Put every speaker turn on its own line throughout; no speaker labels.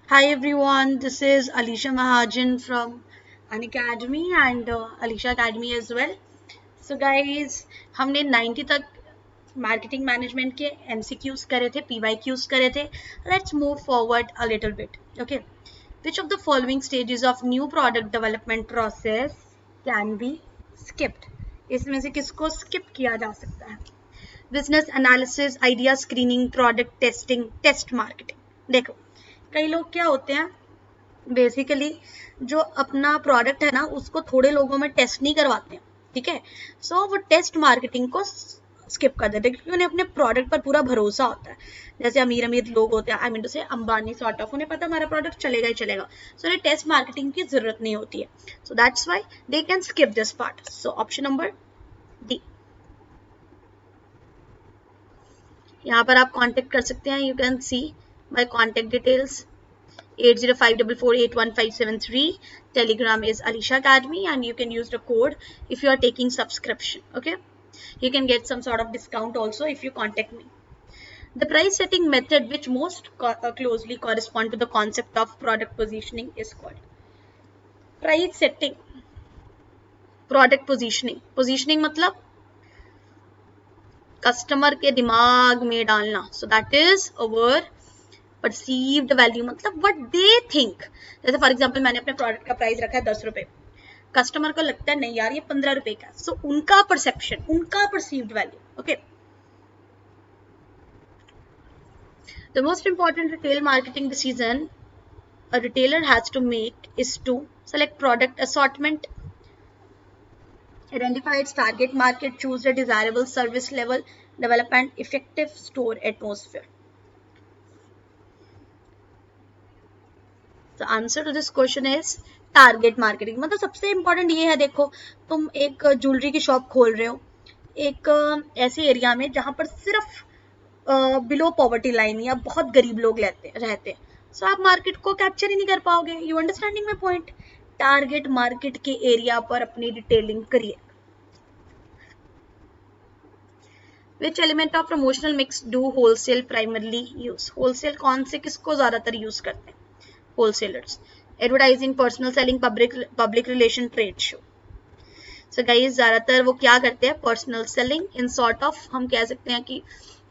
Hi everyone, this is Alisha Mahajan from Unacademy and Alisha Academy as well. So guys, हमने 90 तक marketing management के MCQs करे थे, PYQs करे थे. Let's move forward a little bit. Okay. Which of the following stages of new product development process can be skipped? इसमें से किसको skip किया जा सकता है? Business analysis, idea screening, product testing, test marketing. देखो, कई लोग क्या होते हैं, बेसिकली जो अपना प्रोडक्ट है ना उसको थोड़े लोगों में टेस्ट नहीं करवाते हैं. ठीक है, सो वो टेस्ट मार्केटिंग को स्किप कर देते हैं क्योंकि उन्हें अपने प्रोडक्ट पर पूरा भरोसा होता है. जैसे अमीर अमीर लोग होते हैं, आई मीन टू से अंबानी सॉर्ट ऑफ, उन्हें पता हमारा प्रोडक्ट चलेगा ही चलेगा, सो उन्हें टेस्ट मार्केटिंग की जरूरत नहीं होती है. So that's why they can skip this part. So option number D. यहाँ पर आप कांटेक्ट कर सकते हैं. You can see my contact details 8054481573. Telegram is Alisha Academy and you can use the code if you are taking subscription. Okay, you can get some sort of discount also if you contact me. The price setting method which most closely correspond to the concept of product positioning is called price setting. Product positioning. Positioning मतलब customer के दिमाग में डालना. So that is our perceived value, मतलब what they think. जैसे for example मैंने अपने product का प्राइस रखा है 10 रुपए, कस्टमर को लगता है नहीं यार ये 15 रुपए का. सो उनका परसेप्शन, उनका perceived value. Okay, the most important retail marketing decision a retailer has to make is to select product assortment, identify its target market, choose a desirable service level, develop an effective store atmosphere. The answer to this question is target marketing. मतलब सबसे important ये है, देखो तुम एक jewellery की shop खोल रहे हो एक ऐसे एरिया में जहां पर सिर्फ बिलो पॉवर्टी लाइन या बहुत गरीब लोग रहते हैं. सो आप मार्केट को कैप्चर ही नहीं कर पाओगे. You understanding my point. Target market के एरिया पर अपनी डिटेलिंग करिए. Which element of promotional mix do wholesale primarily use. Wholesale कौन से किसको ज्यादातर यूज करते हैं? Wholesalers. Advertising, personal selling, public relation, trade show. So guys ज्यादातर वो क्या करते हैं? Personal selling. In sort of हम कह सकते हैं कि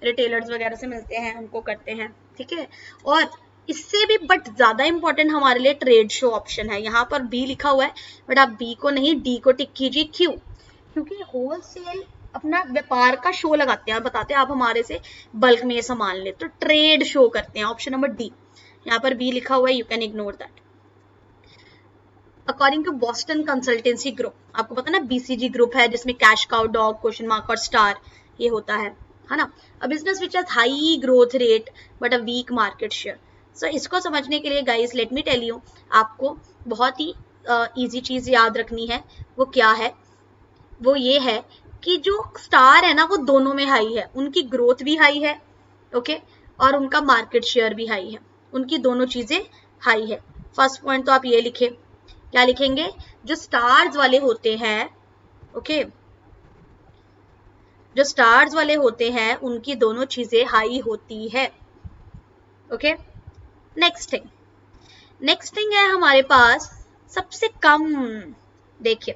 रिटेलर्स वगैरह से मिलते हैं, उनको करते हैं. ठीक है, और इससे भी बट ज्यादा इंपॉर्टेंट हमारे लिए ट्रेड शो ऑप्शन है. यहाँ पर बी लिखा हुआ है बट आप बी को नहीं डी को टिक कीजिए. क्यों? क्योंकि होलसेल अपना व्यापार का शो लगाते हैं और बताते हैं आप हमारे से बल्क में ये सामान ले, तो ट्रेड शो करते हैं. Option number D. यहाँ पर बी लिखा हुआ है, you can ignore that. According to Boston consultancy group, आपको पता ना बीसीजी ग्रुप है जिसमें cash cow, dog, question mark और स्टार ये होता है ना. A business which has high growth rate but a weak market share. So इसको समझने के लिए guys let me tell you, आपको बहुत ही इजी चीज याद रखनी है. वो क्या है? वो ये है कि जो स्टार है ना वो दोनों में हाई है. उनकी ग्रोथ भी हाई है, ओके, और उनका मार्केट शेयर भी हाई है. उनकी दोनों चीजें हाई है. फर्स्ट पॉइंट तो आप ये लिखे. क्या लिखेंगे? जो स्टार्स वाले होते हैं, ओके, जो स्टार्स वाले होते हैं उनकी दोनों चीजें हाई होती है. ओके, नेक्स्ट थिंग है हमारे पास सबसे कम. देखिए,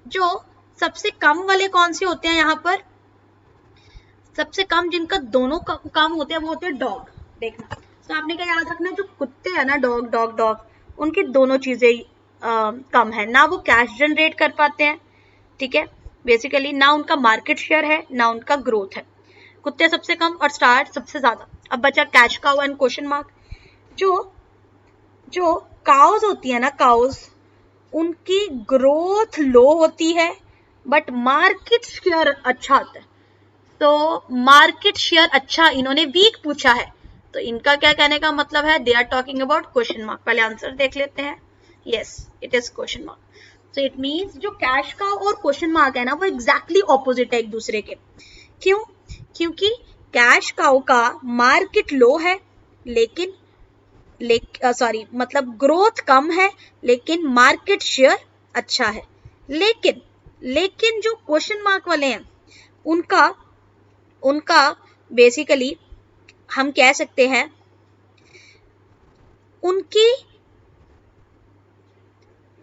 जो सबसे कम वाले कौन से होते हैं यहाँ पर? सबसे कम जिनका दोनों कम होते हैं वो होते हैं डॉग. देखना, तो आपने क्या याद रखना है, जो कुत्ते हैं ना, डॉग डॉग डॉग, उनकी दोनों चीजें कम है. ना वो कैश जनरेट कर पाते हैं, ठीक है, बेसिकली ना उनका मार्केट शेयर है ना उनका ग्रोथ है. कुत्ते सबसे कम और स्टार सबसे ज्यादा. अब बचा cash cow and question mark. जो जो काउज होती है ना, काउज, उनकी ग्रोथ लो होती है बट मार्केट शेयर अच्छा आता है. तो मार्केट शेयर अच्छा, इन्होंने वीक पूछा है, तो इनका क्या कहने का मतलब है? They are talking about question mark. पहले आंसर देख लेते हैं. Yes, it is question mark. So it means जो कैश का और क्वेश्चन मार्क है ना वो एग्जैक्टली ऑपोजिट है एक दूसरे के. क्यों? क्योंकि कैश काउ का मार्केट लो है लेकिन सॉरी मतलब ग्रोथ कम है लेकिन मार्केट शेयर अच्छा है. लेकिन लेकिन जो क्वेश्चन मार्क वाले हैं उनका उनका बेसिकली हम कह सकते हैं उनकी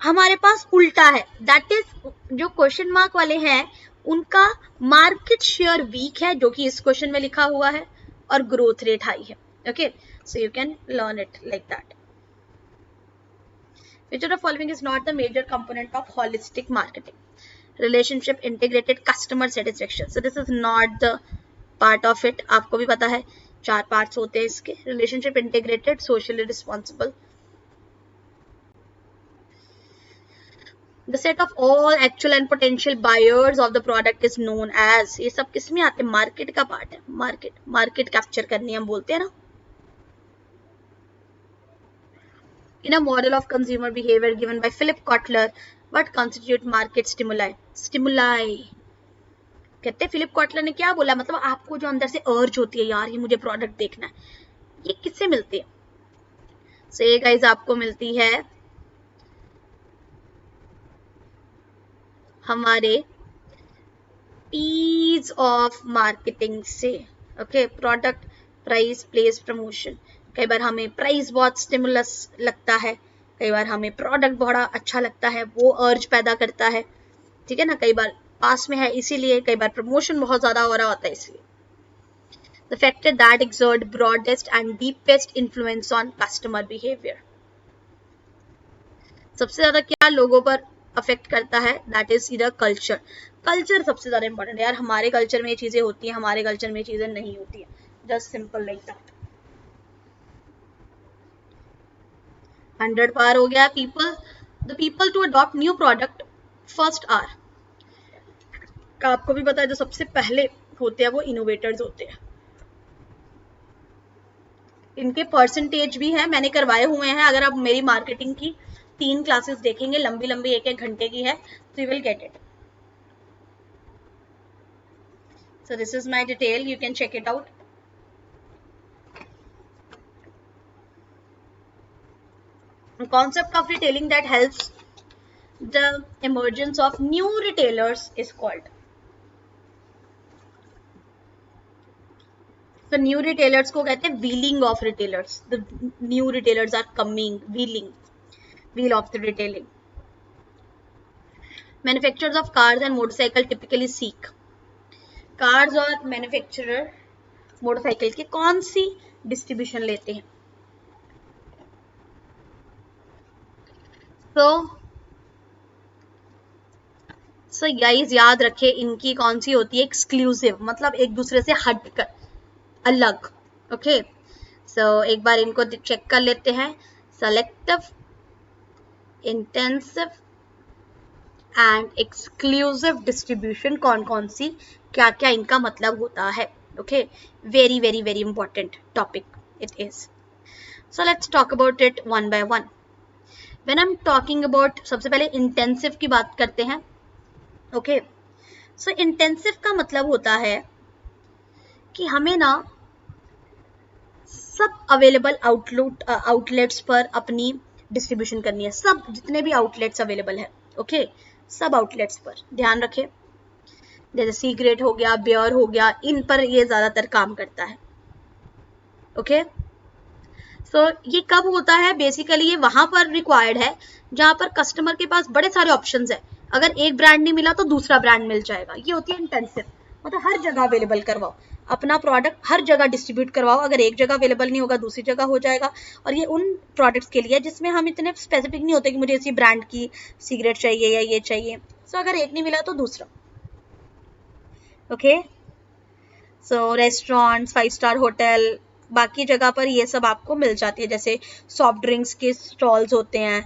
हमारे पास उल्टा है, दैट इज जो क्वेश्चन मार्क वाले हैं उनका मार्केट शेयर वीक है, जो कि इस क्वेश्चन में लिखा हुआ है, और ग्रोथ रेट हाई है. Okay, so you can learn it like that. Which of the following is not the major component of holistic marketing? Relationship, integrated, customer satisfaction. So this is not the part of it. आपको भी पता है 4 parts होते हैं इसके. Relationship, integrated, socially responsible. The set of all actual and potential buyers of the product is known as. ये सब किस में आते हैं? मार्केट का पार्ट है. मार्केट कैप्चर करनी हम बोलते हैं ना. In a model of consumer behavior given by Philip Kotler, what constitute market stimuli? Stimuli कहते हैं फिलिप कॉटलर ने क्या बोला, मतलब आपको जो अंदर से अर्ज होती है, यार ये मुझे प्रोडक्ट देखना है, ये किससे मिलती है? सो ये गाइस आपको मिलती है हमारे पीस ऑफ मार्केटिंग से. Okay, product, price, place, promotion. कई बार हमें प्राइस बहुत स्टिमुलस लगता है, कई बार हमें प्रोडक्ट बहुत अच्छा लगता है, वो अर्ज पैदा करता है, ठीक है ना. कई बार पास में है इसीलिए, कई बार प्रमोशन बहुत ज्यादा हो रहा होता है इसलिए. The factor that exert broadest and deepest influence on customer behavior. सबसे ज्यादा क्या लोगों पर अफेक्ट करता है? दैट इज इधर कल्चर. कल्चर सबसे ज्यादा इंपॉर्टेंट है यार. हमारे कल्चर में ये चीजें होती हैं, हमारे कल्चर में ये चीजें नहीं होती है. Just simple like that. 100 पार हो गया. The people to adopt new product first are. आपको भी पता है जो सबसे पहले होते हैं वो इनोवेटर्स होते हैं. इनके परसेंटेज भी है, मैंने करवाए हुए हैं. अगर आप मेरी मार्केटिंग की 3 क्लासेस देखेंगे, लंबी लंबी 1-1 घंटे की है, तो you will get it. So this is my detail, you can check it out. Concept of retailing that helps the emergence of new retailers is called. So new retailers को कहते हैं wheeling of retailers. The new retailers are coming, wheel of the retailing. Manufacturers of cars and motorcycle typically seek. Cars और manufacturer motorcycle की कौन सी distribution लेते हैं? So guys याद रखे, इनकी कौन सी होती है? एक्सक्लूसिव, मतलब एक दूसरे से हटकर, अलग. ओके, सो एक बार इनको चेक कर लेते हैं. Selective, intensive and exclusive distribution कौन कौन सी, क्या क्या इनका मतलब होता है. Okay, very very very important topic it is. So let's talk about it one by one. When I am talking about, सबसे पहले इंटेंसिव की बात करते हैं. ओके, सो इंटेंसिव का मतलब होता है कि हमें ना सब अवेलेबल आउटलेट्स पर अपनी डिस्ट्रीब्यूशन करनी है. सब जितने भी आउटलेट्स अवेलेबल है, ओके, सब आउटलेट्स पर ध्यान रखें. जैसे सिगरेट हो गया, बियर हो गया, इन पर ये ज्यादातर काम करता है. ओके, सो ये कब होता है? बेसिकली ये वहां पर रिक्वायर्ड है जहां पर कस्टमर के पास बड़े सारे ऑप्शंस है. अगर एक ब्रांड नहीं मिला तो दूसरा ब्रांड मिल जाएगा. ये होती है इंटेंसिव, मतलब हर जगह अवेलेबल करवाओ अपना प्रोडक्ट, हर जगह डिस्ट्रीब्यूट करवाओ. अगर एक जगह अवेलेबल नहीं होगा दूसरी जगह हो जाएगा. और ये उन प्रोडक्ट्स के लिए जिसमें हम इतने स्पेसिफिक नहीं होते कि मुझे इसी ब्रांड की सिगरेट चाहिए या ये चाहिए. सो अगर एक नहीं मिला तो दूसरा. ओके, सो रेस्टोरेंट, 5 स्टार होटल, बाकी जगह पर ये सब आपको मिल जाती है. जैसे सॉफ्ट ड्रिंक्स के स्टॉल्स होते हैं,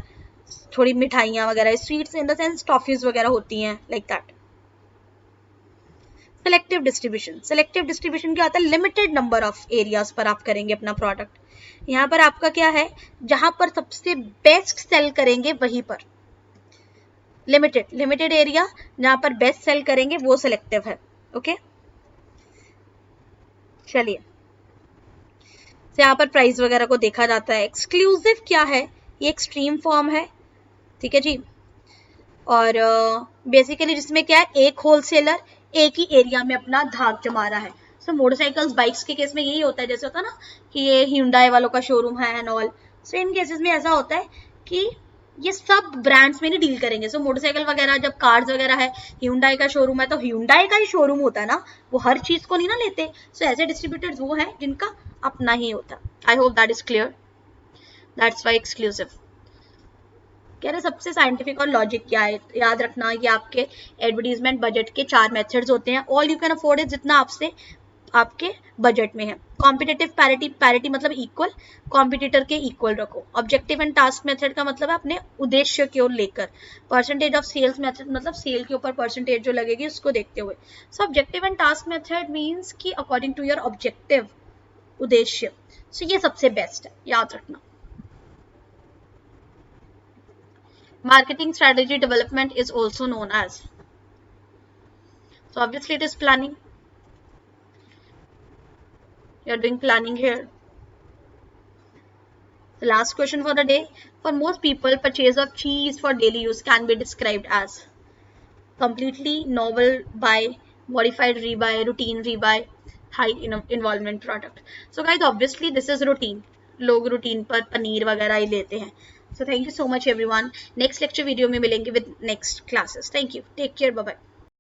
थोड़ी मिठाइयाँ वगैरह, sweets in the sense toffees वगैरह होती हैं, like that. Selective distribution. Selective distribution क्या होता है? लिमिटेड नंबर ऑफ एरियाज पर आप करेंगे अपना प्रोडक्ट. यहाँ पर आपका क्या है? जहां पर सबसे बेस्ट सेल करेंगे वहीं पर. लिमिटेड एरिया जहां पर बेस्ट सेल करेंगे वो सेलेक्टिव है. ओके, चलिए, यहाँ पर प्राइस वगैरह को देखा जाता है. एक्सक्लूसिव क्या है? ये एक्सट्रीम फॉर्म है, ठीक है जी. और बेसिकली जिसमें क्या है, एक होलसेलर एक ही एरिया में अपना धाक जमा रहा है. सो मोटरसाइकिल्स, बाइक्स के केस में यही होता है. जैसे होता है ना कि ये Hyundai वालों का शोरूम है and all, so in cases में ऐसा होता है कि ये सब ब्रांड्स में नहीं डील करेंगे। सो मोटरसाइकिल वगैरह, जब कार्स वगैरह है, ह्यूंडई का शोरूम है तो ह्यूंडई का ही शोरूम होता है ना, वो हर चीज को नहीं ना लेते। सो ऐसे डिस्ट्रीब्यूटर्स वो हैं जिनका अपना ही होता। I hope that is clear, that's why exclusive. कह रहे सबसे साइंटिफिक और लॉजिक क्या है, याद रखना ये आपके एडवर्टीजमेंट बजट के 4 मेथड्स होते हैं। ऑल यू कैन अफोर्ड है, जितना आपसे आपके बजट में है। कॉम्पिटिटिव पैरिटी, पैरिटी मतलब इक्वल, कॉम्पिटिटर के इक्वल रखो। ऑब्जेक्टिव एंड टास्क मेथड का मतलब है अपने उद्देश्य की ओर लेकर। परसेंटेज ऑफ सेल्स मेथड मतलब सेल के ऊपर परसेंटेज जो लगेगी उसको देखते हुए। सो objective and task method means कि अकॉर्डिंग टू योर ऑब्जेक्टिव, उद्देश्य। सो ये सबसे बेस्ट है, याद रखना। Marketing strategy development is also known as. So obviously it is planning. You are doing planning here. The last question for the day. For most people, purchase of cheese for daily use can be described as completely novel buy, modified rebuy, routine rebuy, high involvement product. So guys, obviously this is routine. लोग routine पर पनीर वगैरह ही लेते हैं. So thank you so much everyone. Next lecture video में मिलेंगे with next classes. Thank you. Take care. Bye bye.